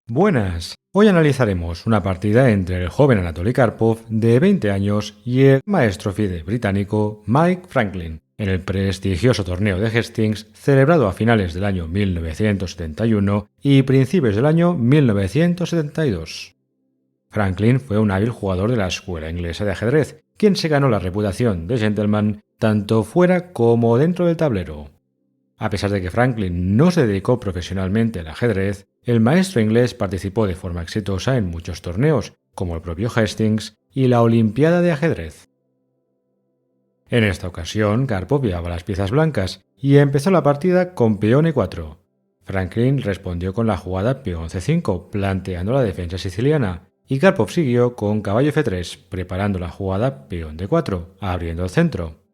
Buenas, hoy analizaremos una partida entre el joven Anatoly Karpov de 20 años y el maestro FIDE británico Mike Franklin en el prestigioso torneo de Hastings celebrado a finales del año 1971 y principios del año 1972. Franklin fue un hábil jugador de la escuela inglesa de ajedrez, quien se ganó la reputación de gentleman tanto fuera como dentro del tablero. A pesar de que Franklin no se dedicó profesionalmente al ajedrez, el maestro inglés participó de forma exitosa en muchos torneos, como el propio Hastings y la Olimpiada de Ajedrez. En esta ocasión, Karpov llevaba las piezas blancas y empezó la partida con peón e4. Franklin respondió con la jugada peón c5, planteando la defensa siciliana, y Karpov siguió con caballo f3, preparando la jugada peón d4, abriendo el centro.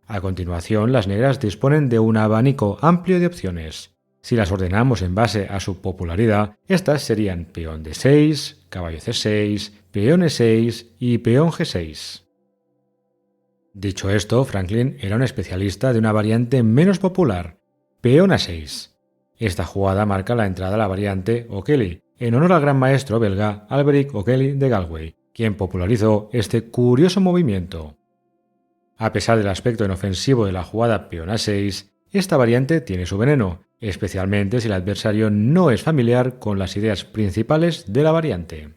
A continuación, las negras disponen de un abanico amplio de opciones. Si las ordenamos en base a su popularidad, estas serían peón d6, caballo c6, peón e6 y peón g6. Dicho esto, Franklin era un especialista de una variante menos popular, peón a6. Esta jugada marca la entrada a la variante O'Kelly, en honor al gran maestro belga Alberic O'Kelly de Galway, quien popularizó este curioso movimiento. A pesar del aspecto inofensivo de la jugada peón a6, esta variante tiene su veneno, especialmente si el adversario no es familiar con las ideas principales de la variante.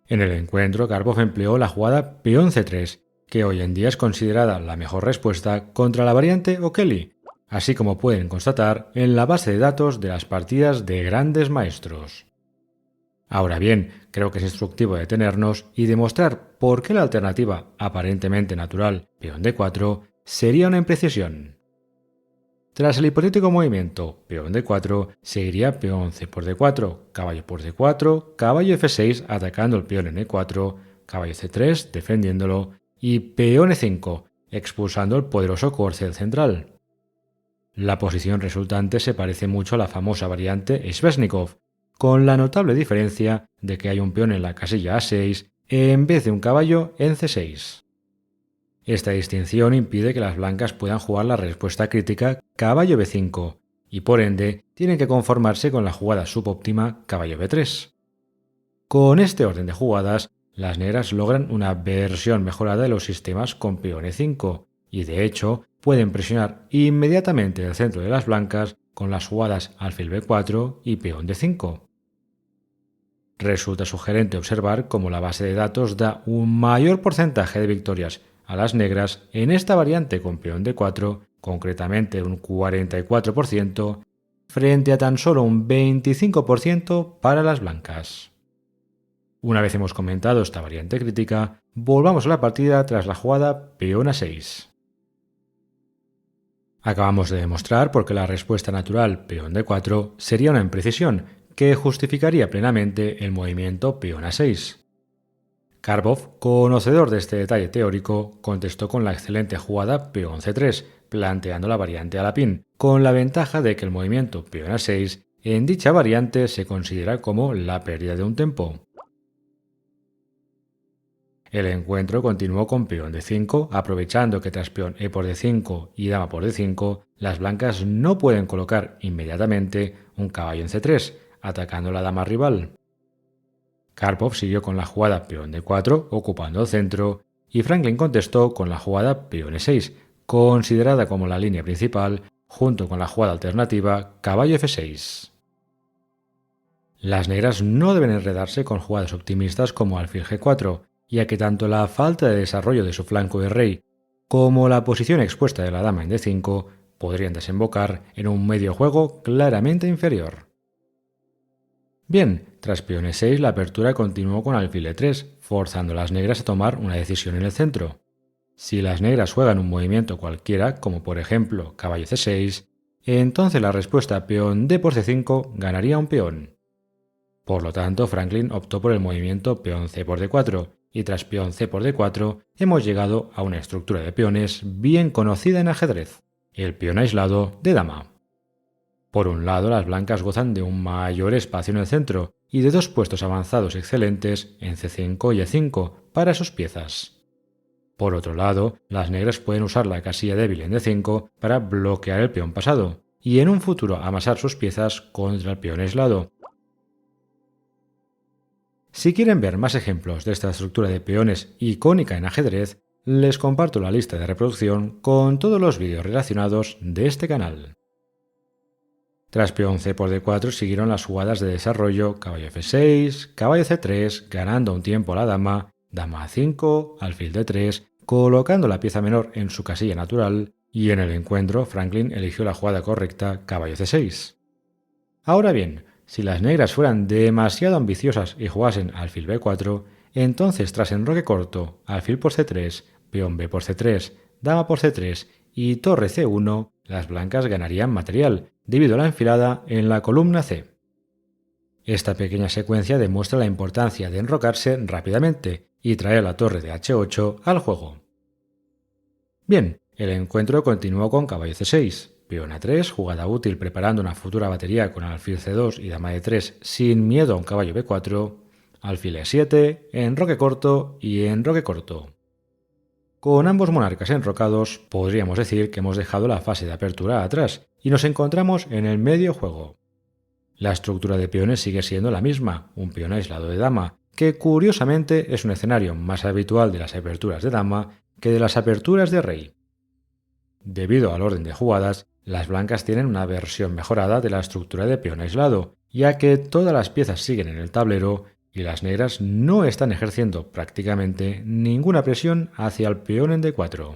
En el encuentro, Karpov empleó la jugada peón c3, que hoy en día es considerada la mejor respuesta contra la variante O'Kelly, así como pueden constatar en la base de datos de las partidas de grandes maestros. Ahora bien, creo que es instructivo detenernos y demostrar por qué la alternativa aparentemente natural, peón d4, sería una imprecisión. Tras el hipotético movimiento peón d4, seguiría peón c por d4, caballo por d4, caballo f6 atacando el peón en e4, caballo c3 defendiéndolo y peón e5, expulsando el poderoso corcel central. La posición resultante se parece mucho a la famosa variante Sveshnikov, con la notable diferencia de que hay un peón en la casilla a6 en vez de un caballo en c6. Esta distinción impide que las blancas puedan jugar la respuesta crítica caballo b5 y por ende tienen que conformarse con la jugada subóptima caballo b3. Con este orden de jugadas, las negras logran una versión mejorada de los sistemas con peón e5 y de hecho pueden presionar inmediatamente el centro de las blancas con las jugadas alfil b4 y peón d5. Resulta sugerente observar cómo la base de datos da un mayor porcentaje de victorias a las negras en esta variante con peón d4, concretamente un 44%, frente a tan solo un 25% para las blancas. Una vez hemos comentado esta variante crítica, volvamos a la partida tras la jugada peón a6. Acabamos de demostrar por qué la respuesta natural peón d4 sería una imprecisión que justificaría plenamente el movimiento peón a6. Karpov, conocedor de este detalle teórico, contestó con la excelente jugada peón c3, planteando la variante alapín, con la ventaja de que el movimiento peón a6 en dicha variante se considera como la pérdida de un tempo. El encuentro continuó con peón d5, aprovechando que tras peón e por d5 y dama por d5, las blancas no pueden colocar inmediatamente un caballo en c3, atacando la dama rival. Karpov siguió con la jugada peón d4, ocupando el centro, y Franklin contestó con la jugada peón e6, considerada como la línea principal, junto con la jugada alternativa caballo f6. Las negras no deben enredarse con jugadas optimistas como alfil g4, ya que tanto la falta de desarrollo de su flanco de rey como la posición expuesta de la dama en d5 podrían desembocar en un medio juego claramente inferior. Bien, tras peón e6 la apertura continuó con alfil e3, forzando a las negras a tomar una decisión en el centro. Si las negras juegan un movimiento cualquiera, como por ejemplo caballo c6, entonces la respuesta peón d por c5 ganaría un peón. Por lo tanto, Franklin optó por el movimiento peón c por d4, y tras peón c por d4 hemos llegado a una estructura de peones bien conocida en ajedrez, el peón aislado de dama. Por un lado, las blancas gozan de un mayor espacio en el centro y de dos puestos avanzados excelentes en c5 y e5 para sus piezas. Por otro lado, las negras pueden usar la casilla débil en d5 para bloquear el peón pasado y en un futuro amasar sus piezas contra el peón aislado. Si quieren ver más ejemplos de esta estructura de peones icónica en ajedrez, les comparto la lista de reproducción con todos los vídeos relacionados de este canal. Tras peón c por d4 siguieron las jugadas de desarrollo caballo f6, caballo c3, ganando un tiempo a la dama, dama a5, alfil d3, colocando la pieza menor en su casilla natural, y en el encuentro Franklin eligió la jugada correcta caballo c6. Ahora bien, si las negras fueran demasiado ambiciosas y jugasen alfil b4, entonces tras enroque corto, alfil por c3, peón b por c3, dama por c3 y torre c1, las blancas ganarían material, debido a la enfilada en la columna C. Esta pequeña secuencia demuestra la importancia de enrocarse rápidamente y traer la torre de h8 al juego. Bien, el encuentro continuó con caballo c6, peón a3, jugada útil preparando una futura batería con alfil c2 y dama d3 sin miedo a un caballo b4, alfil e7, enroque corto y enroque corto. Con ambos monarcas enrocados, podríamos decir que hemos dejado la fase de apertura atrás y nos encontramos en el medio juego. La estructura de peones sigue siendo la misma, un peón aislado de dama, que curiosamente es un escenario más habitual de las aperturas de dama que de las aperturas de rey. Debido al orden de jugadas, las blancas tienen una versión mejorada de la estructura de peón aislado, ya que todas las piezas siguen en el tablero y las negras no están ejerciendo prácticamente ninguna presión hacia el peón en d4.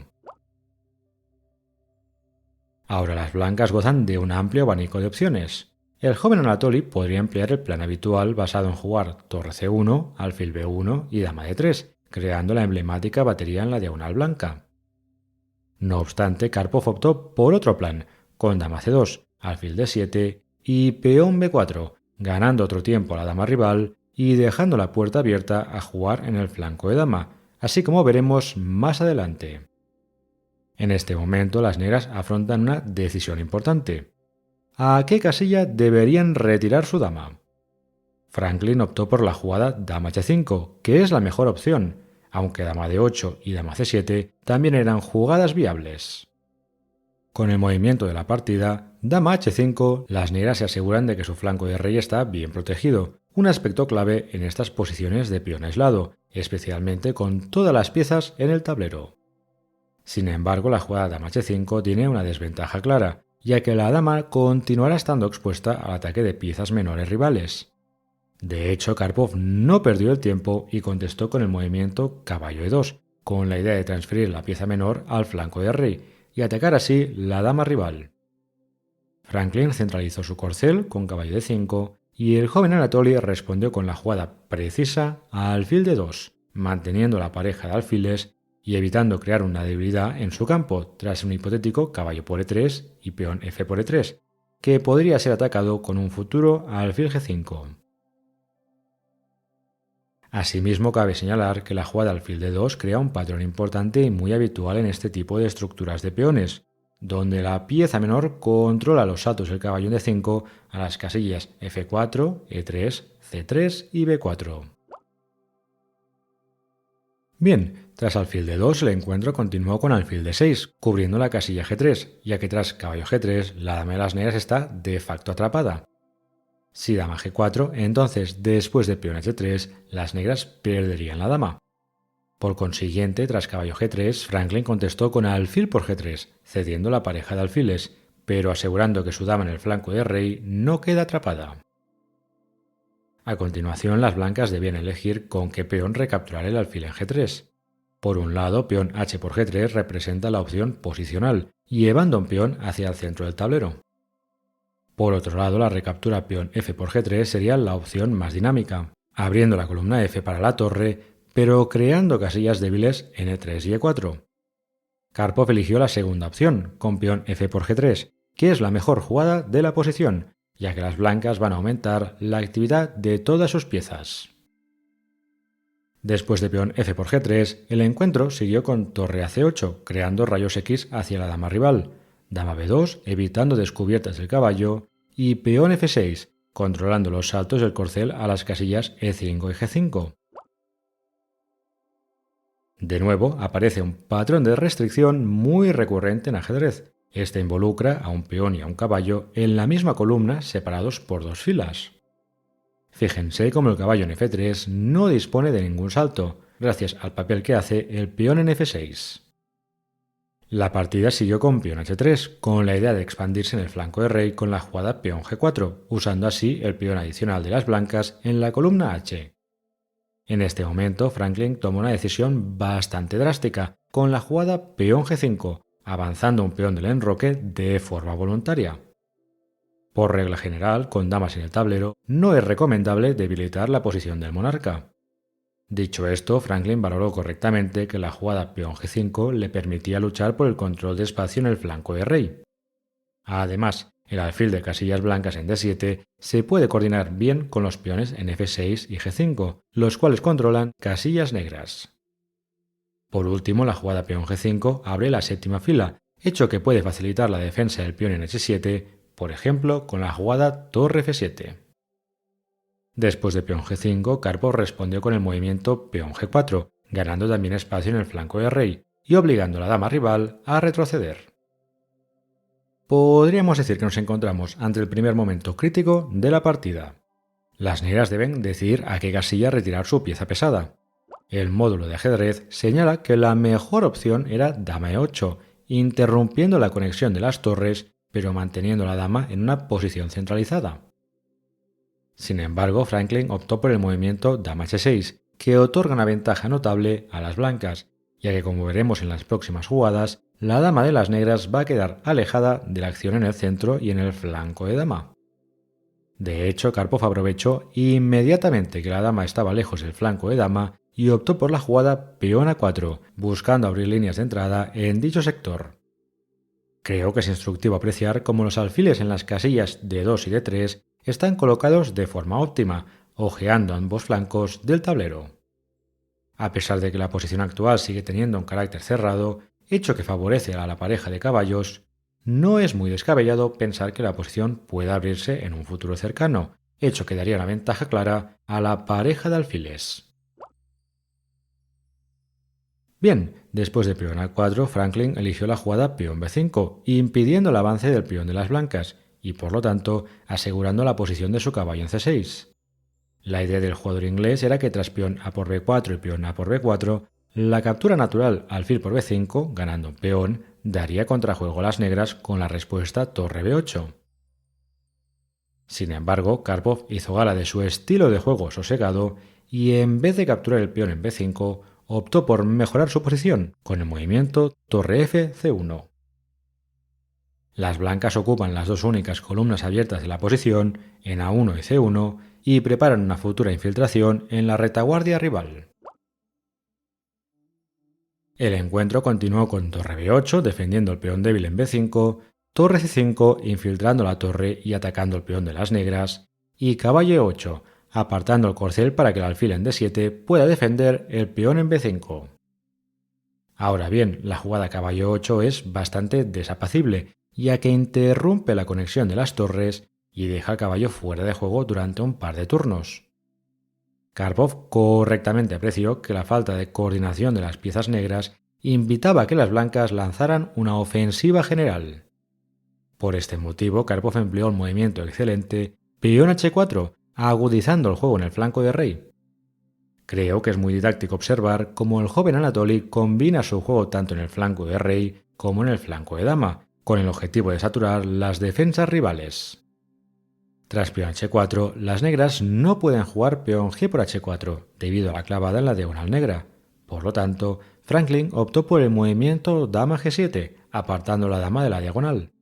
Ahora las blancas gozan de un amplio abanico de opciones. El joven Anatoly podría emplear el plan habitual basado en jugar torre c1, alfil b1 y dama d3, creando la emblemática batería en la diagonal blanca. No obstante, Karpov optó por otro plan, con dama c2, alfil d7 y peón b4, ganando otro tiempo a la dama rival y dejando la puerta abierta a jugar en el flanco de dama, así como veremos más adelante. En este momento las negras afrontan una decisión importante. ¿A qué casilla deberían retirar su dama? Franklin optó por la jugada dama h5, que es la mejor opción, aunque dama d8 y dama c7 también eran jugadas viables. Con el movimiento de la partida, dama h5, las negras se aseguran de que su flanco de rey está bien protegido, un aspecto clave en estas posiciones de peón aislado, especialmente con todas las piezas en el tablero. Sin embargo, la jugada dama h5 tiene una desventaja clara, ya que la dama continuará estando expuesta al ataque de piezas menores rivales. De hecho, Karpov no perdió el tiempo y contestó con el movimiento caballo e2, con la idea de transferir la pieza menor al flanco de rey y atacar así la dama rival. Franklin centralizó su corcel con caballo d5 y el joven Anatoly respondió con la jugada precisa a alfil d2, manteniendo la pareja de alfiles y evitando crear una debilidad en su campo tras un hipotético caballo por e3 y peón f por e3, que podría ser atacado con un futuro alfil g5. Asimismo, cabe señalar que la jugada alfil d2 crea un patrón importante y muy habitual en este tipo de estructuras de peones, donde la pieza menor controla los saltos del caballo en d5 a las casillas f4, e3, c3 y b4. Bien, tras alfil d2 el encuentro continuó con alfil d6, cubriendo la casilla g3, ya que tras caballo g3 la dama de las negras está de facto atrapada. Si dama g4, entonces después de peón h3, las negras perderían la dama. Por consiguiente, tras caballo g3, Franklin contestó con alfil por g3, cediendo la pareja de alfiles, pero asegurando que su dama en el flanco de rey no queda atrapada. A continuación, las blancas debían elegir con qué peón recapturar el alfil en g3. Por un lado, peón h por g3 representa la opción posicional, llevando un peón hacia el centro del tablero. Por otro lado, la recaptura peón f por g3 sería la opción más dinámica, abriendo la columna f para la torre, pero creando casillas débiles en e3 y e4. Karpov eligió la segunda opción, con peón f por g3, que es la mejor jugada de la posición, ya que las blancas van a aumentar la actividad de todas sus piezas. Después de peón f por g3, el encuentro siguió con torre a c8, creando rayos X hacia la dama rival, dama b2, evitando descubiertas del caballo, y peón f6, controlando los saltos del corcel a las casillas e5 y g5. De nuevo, aparece un patrón de restricción muy recurrente en ajedrez. Este involucra a un peón y a un caballo en la misma columna separados por dos filas. Fíjense cómo el caballo en F3 no dispone de ningún salto, gracias al papel que hace el peón en F6. La partida siguió con peón H3, con la idea de expandirse en el flanco de rey con la jugada peón G4, usando así el peón adicional de las blancas en la columna H. En este momento, Franklin tomó una decisión bastante drástica, con la jugada peón G5, avanzando un peón del enroque de forma voluntaria. Por regla general, con damas en el tablero, no es recomendable debilitar la posición del monarca. Dicho esto, Franklin valoró correctamente que la jugada peón G5 le permitía luchar por el control de espacio en el flanco de rey. Además, el alfil de casillas blancas en D7 se puede coordinar bien con los peones en F6 y G5, los cuales controlan casillas negras. Por último, la jugada peón G5 abre la séptima fila, hecho que puede facilitar la defensa del peón en H7, por ejemplo, con la jugada torre F7. Después de peón G5, Karpov respondió con el movimiento peón G4, ganando también espacio en el flanco de rey y obligando a la dama rival a retroceder. Podríamos decir que nos encontramos ante el primer momento crítico de la partida. Las negras deben decidir a qué casilla retirar su pieza pesada. El módulo de ajedrez señala que la mejor opción era dama E8, interrumpiendo la conexión de las torres, pero manteniendo a la dama en una posición centralizada. Sin embargo, Franklin optó por el movimiento dama H6, que otorga una ventaja notable a las blancas, ya que como veremos en las próximas jugadas, la dama de las negras va a quedar alejada de la acción en el centro y en el flanco de dama. De hecho, Karpov aprovechó inmediatamente que la dama estaba lejos del flanco de dama y optó por la jugada peón A4, buscando abrir líneas de entrada en dicho sector. Creo que es instructivo apreciar cómo los alfiles en las casillas D2 y D3 están colocados de forma óptima, ojeando ambos flancos del tablero. A pesar de que la posición actual sigue teniendo un carácter cerrado, hecho que favorece a la pareja de caballos, no es muy descabellado pensar que la posición pueda abrirse en un futuro cercano, hecho que daría una ventaja clara a la pareja de alfiles. Bien, después de peón A4, Franklin eligió la jugada peón B5, impidiendo el avance del peón de las blancas y, por lo tanto, asegurando la posición de su caballo en C6. La idea del jugador inglés era que tras peón A por B4 y peón A por B4, la captura natural alfil por B5, ganando un peón, daría contrajuego a las negras con la respuesta torre B8. Sin embargo, Karpov hizo gala de su estilo de juego sosegado y en vez de capturar el peón en B5, optó por mejorar su posición con el movimiento torre F C1. Las blancas ocupan las dos únicas columnas abiertas de la posición en A1 y C1 y preparan una futura infiltración en la retaguardia rival. El encuentro continuó con torre B8 defendiendo el peón débil en B5, torre C5 infiltrando la torre y atacando el peón de las negras, y caballo E8 apartando el corcel para que el alfil en D7 pueda defender el peón en B5. Ahora bien, la jugada caballo 8 es bastante desapacible, ya que interrumpe la conexión de las torres y deja al caballo fuera de juego durante un par de turnos. Karpov correctamente apreció que la falta de coordinación de las piezas negras invitaba a que las blancas lanzaran una ofensiva general. Por este motivo, Karpov empleó el movimiento excelente peón H4, agudizando el juego en el flanco de rey. Creo que es muy didáctico observar cómo el joven Anatoly combina su juego tanto en el flanco de rey como en el flanco de dama, con el objetivo de saturar las defensas rivales. Tras peón H4, las negras no pueden jugar peón G por H4, debido a la clavada en la diagonal negra. Por lo tanto, Franklin optó por el movimiento dama G7, apartando la dama de la diagonal.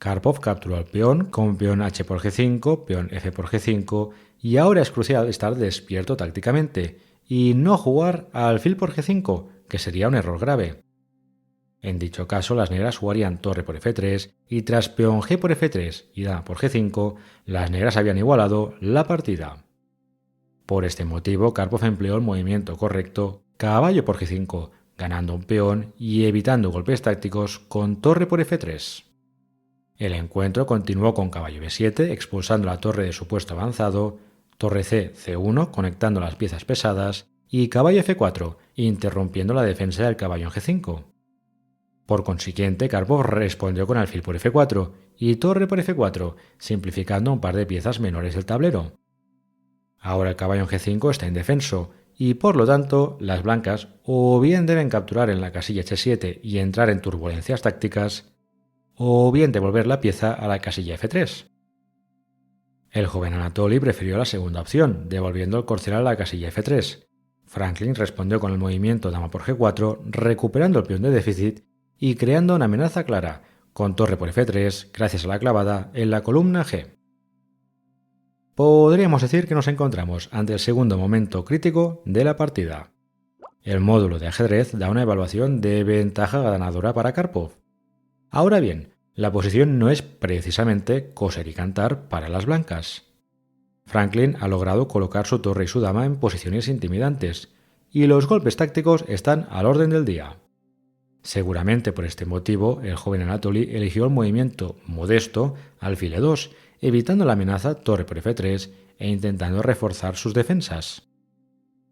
Karpov capturó al peón con peón H por G5, peón F por G5, y ahora es crucial estar despierto tácticamente y no jugar a alfil por G5, que sería un error grave. En dicho caso, las negras jugarían torre por F3 y tras peón G por F3 y dama por G5, las negras habían igualado la partida. Por este motivo, Karpov empleó el movimiento correcto caballo por G5, ganando un peón y evitando golpes tácticos con torre por F3. El encuentro continuó con caballo B7, expulsando la torre de su puesto avanzado, torre C, C1, conectando las piezas pesadas, y caballo F4, interrumpiendo la defensa del caballo en G5. Por consiguiente, Karpov respondió con alfil por F4 y torre por F4, simplificando un par de piezas menores del tablero. Ahora el caballo en G5 está indefenso y por lo tanto las blancas o bien deben capturar en la casilla H7 y entrar en turbulencias tácticas, o bien devolver la pieza a la casilla F3. El joven Anatoly prefirió la segunda opción, devolviendo el corcel a la casilla F3. Franklin respondió con el movimiento dama por G4, recuperando el peón de déficit y creando una amenaza clara, con torre por F3 gracias a la clavada en la columna G. Podríamos decir que nos encontramos ante el segundo momento crítico de la partida. El módulo de ajedrez da una evaluación de ventaja ganadora para Karpov. Ahora bien, la posición no es precisamente coser y cantar para las blancas. Franklin ha logrado colocar su torre y su dama en posiciones intimidantes, y los golpes tácticos están al orden del día. Seguramente por este motivo, el joven Anatoly eligió el movimiento modesto alfil E2, evitando la amenaza torre por F3 e intentando reforzar sus defensas.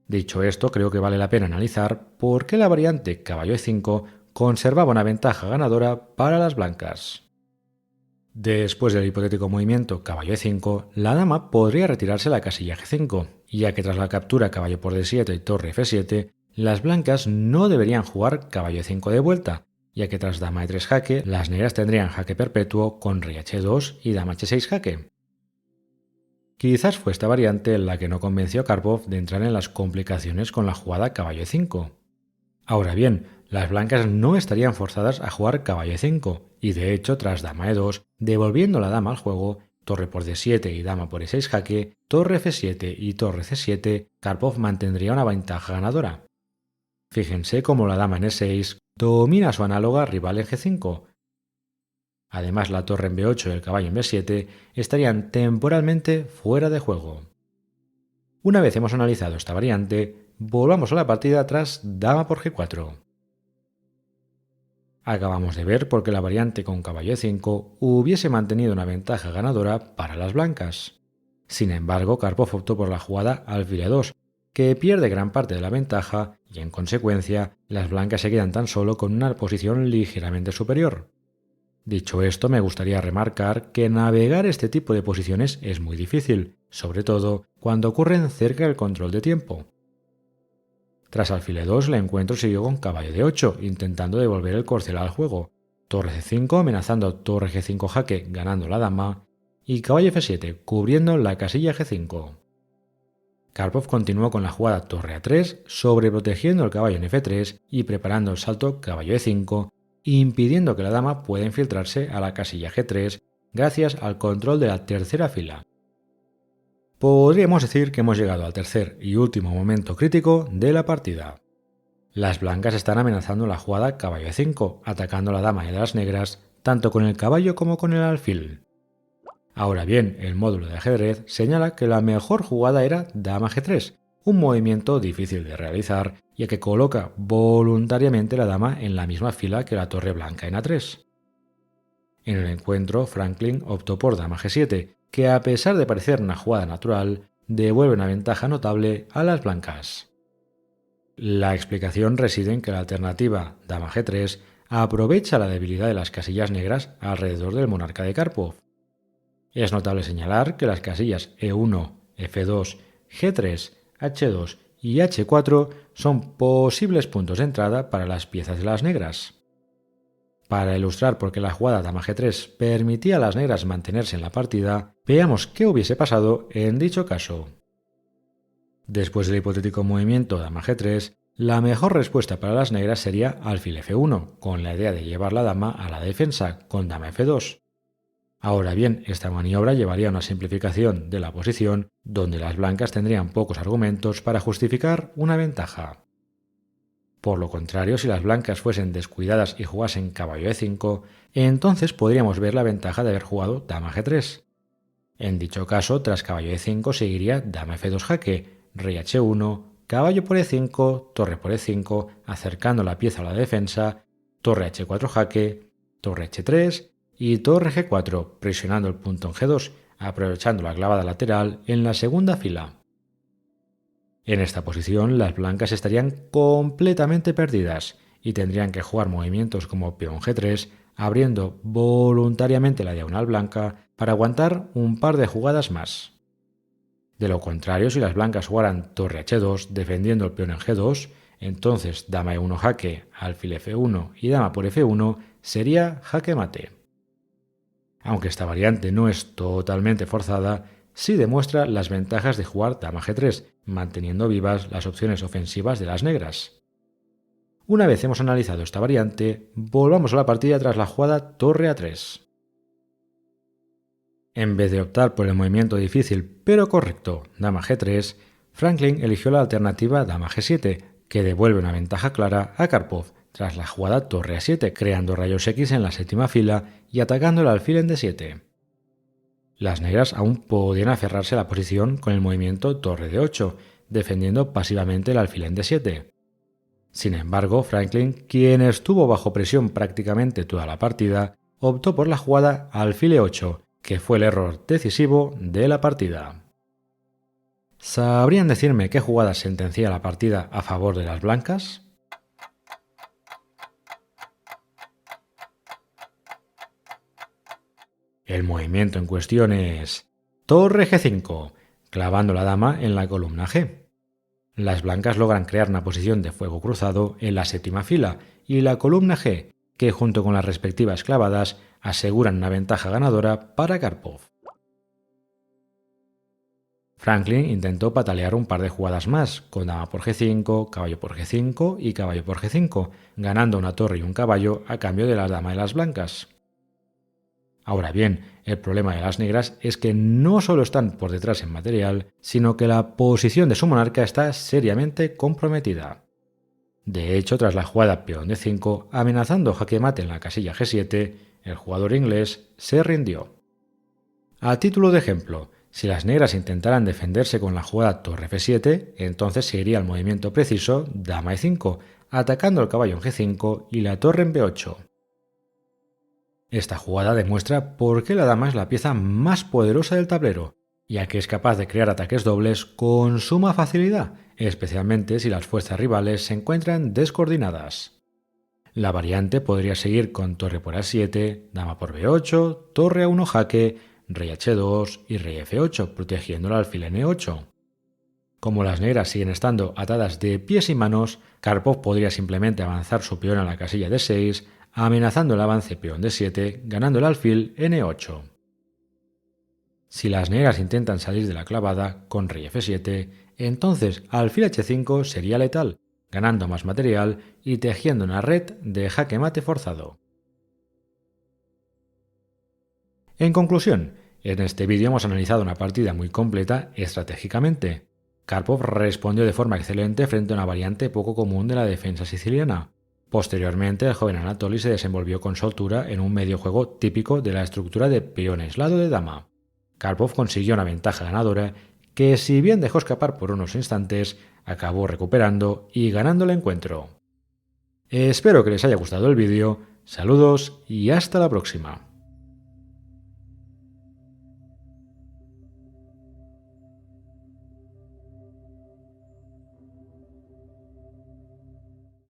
Dicho esto, creo que vale la pena analizar por qué la variante caballo E5 conservaba una ventaja ganadora para las blancas. Después del hipotético movimiento caballo E5, la dama podría retirarse a la casilla G5, ya que tras la captura caballo por D7 y torre F7, las blancas no deberían jugar caballo E5 de vuelta, ya que tras dama E3 jaque, las negras tendrían jaque perpetuo con rey H2 y dama H6 jaque. Quizás fue esta variante la que no convenció a Karpov de entrar en las complicaciones con la jugada caballo E5. Ahora bien, las blancas no estarían forzadas a jugar caballo E5, y de hecho tras dama E2, devolviendo la dama al juego, torre por D7 y dama por E6 jaque, torre F7 y torre C7, Karpov mantendría una ventaja ganadora. Fíjense cómo la dama en E6 domina a su análoga rival en G5. Además, la torre en B8 y el caballo en B7 estarían temporalmente fuera de juego. Una vez hemos analizado esta variante, volvamos a la partida tras dama por G4. Acabamos de ver por qué la variante con caballo E5 hubiese mantenido una ventaja ganadora para las blancas. Sin embargo, Karpov optó por la jugada alfil E2, que pierde gran parte de la ventaja y, en consecuencia, las blancas se quedan tan solo con una posición ligeramente superior. Dicho esto, me gustaría remarcar que navegar este tipo de posiciones es muy difícil, sobre todo cuando ocurren cerca del control de tiempo. Tras alfil E2, el encuentro siguió con caballo D8, intentando devolver el corcel al juego, torre C5 amenazando torre G5 jaque ganando la dama, y caballo F7 cubriendo la casilla G5. Karpov continuó con la jugada torre A3, sobreprotegiendo el caballo en F3 y preparando el salto caballo E5, impidiendo que la dama pueda infiltrarse a la casilla G3 gracias al control de la tercera fila. Podríamos decir que hemos llegado al tercer y último momento crítico de la partida. Las blancas están amenazando la jugada caballo E5, atacando la dama de las negras tanto con el caballo como con el alfil. Ahora bien, el módulo de ajedrez señala que la mejor jugada era dama G3, un movimiento difícil de realizar ya que coloca voluntariamente la dama en la misma fila que la torre blanca en A3. En el encuentro, Franklin optó por dama G7, que a pesar de parecer una jugada natural, devuelve una ventaja notable a las blancas. La explicación reside en que la alternativa dama G3 aprovecha la debilidad de las casillas negras alrededor del monarca de Karpov. Es notable señalar que las casillas E1, F2, G3, H2 y H4 son posibles puntos de entrada para las piezas de las negras. Para ilustrar por qué la jugada dama G3 permitía a las negras mantenerse en la partida, veamos qué hubiese pasado en dicho caso. Después del hipotético movimiento dama G3, la mejor respuesta para las negras sería alfil F1, con la idea de llevar la dama a la defensa con dama F2. Ahora bien, esta maniobra llevaría a una simplificación de la posición, donde las blancas tendrían pocos argumentos para justificar una ventaja. Por lo contrario, si las blancas fuesen descuidadas y jugasen caballo E5, entonces podríamos ver la ventaja de haber jugado dama G3. En dicho caso, tras caballo E5 seguiría dama F2 jaque, rey H1, caballo por E5, torre por E5, acercando la pieza a la defensa, torre H4 jaque, torre H3 y torre G4, presionando el punto en G2, aprovechando la clavada lateral en la segunda fila. En esta posición, las blancas estarían completamente perdidas y tendrían que jugar movimientos como peón G3, abriendo voluntariamente la diagonal blanca para aguantar un par de jugadas más. De lo contrario, si las blancas jugaran torre h2 defendiendo el peón en g2, entonces dama e1 jaque, alfil f1 y dama por f1 sería jaque mate. Aunque esta variante no es totalmente forzada, sí demuestra las ventajas de jugar dama g3, manteniendo vivas las opciones ofensivas de las negras. Una vez hemos analizado esta variante, volvamos a la partida tras la jugada torre a3. En vez de optar por el movimiento difícil pero correcto dama g3, Franklin eligió la alternativa dama g7, que devuelve una ventaja clara a Karpov tras la jugada torre a7, creando rayos X en la séptima fila y atacando el alfil en d7. Las negras aún podían aferrarse a la posición con el movimiento torre d8, defendiendo pasivamente el alfil en d7. Sin embargo, Franklin, quien estuvo bajo presión prácticamente toda la partida, optó por la jugada alfil e8, que fue el error decisivo de la partida. ¿Sabrían decirme qué jugada sentencia la partida a favor de las blancas? El movimiento en cuestión es torre g5, clavando la dama en la columna G. Las blancas logran crear una posición de fuego cruzado en la séptima fila y la columna G, que junto con las respectivas clavadas aseguran una ventaja ganadora para Karpov. Franklin intentó patalear un par de jugadas más, con dama por g5, caballo por g5 y caballo por g5, ganando una torre y un caballo a cambio de la dama de las blancas. Ahora bien, el problema de las negras es que no solo están por detrás en material, sino que la posición de su monarca está seriamente comprometida. De hecho, tras la jugada peón d5, amenazando jaque mate en la casilla g7, el jugador inglés se rindió. A título de ejemplo, si las negras intentaran defenderse con la jugada torre f7, entonces seguiría el movimiento preciso dama e5, atacando el caballo en g5 y la torre en b8. Esta jugada demuestra por qué la dama es la pieza más poderosa del tablero, ya que es capaz de crear ataques dobles con suma facilidad, especialmente si las fuerzas rivales se encuentran descoordinadas. La variante podría seguir con torre por a7, dama por b8, torre a1 jaque, rey h2 y rey f8, protegiendo el alfil en e8. Como las negras siguen estando atadas de pies y manos, Karpov podría simplemente avanzar su peón a la casilla d6, amenazando el avance peón d7, ganando el alfil en e8. Si las negras intentan salir de la clavada con rey f7, entonces alfil h5 sería letal, ganando más material y tejiendo una red de jaque mate forzado. En conclusión, en este vídeo hemos analizado una partida muy completa estratégicamente. Karpov respondió de forma excelente frente a una variante poco común de la defensa siciliana. Posteriormente, el joven Anatoly se desenvolvió con soltura en un medio juego típico de la estructura de peón aislado de dama. Karpov consiguió una ventaja ganadora que, si bien dejó escapar por unos instantes, acabó recuperando y ganando el encuentro. Espero que les haya gustado el vídeo, saludos y hasta la próxima.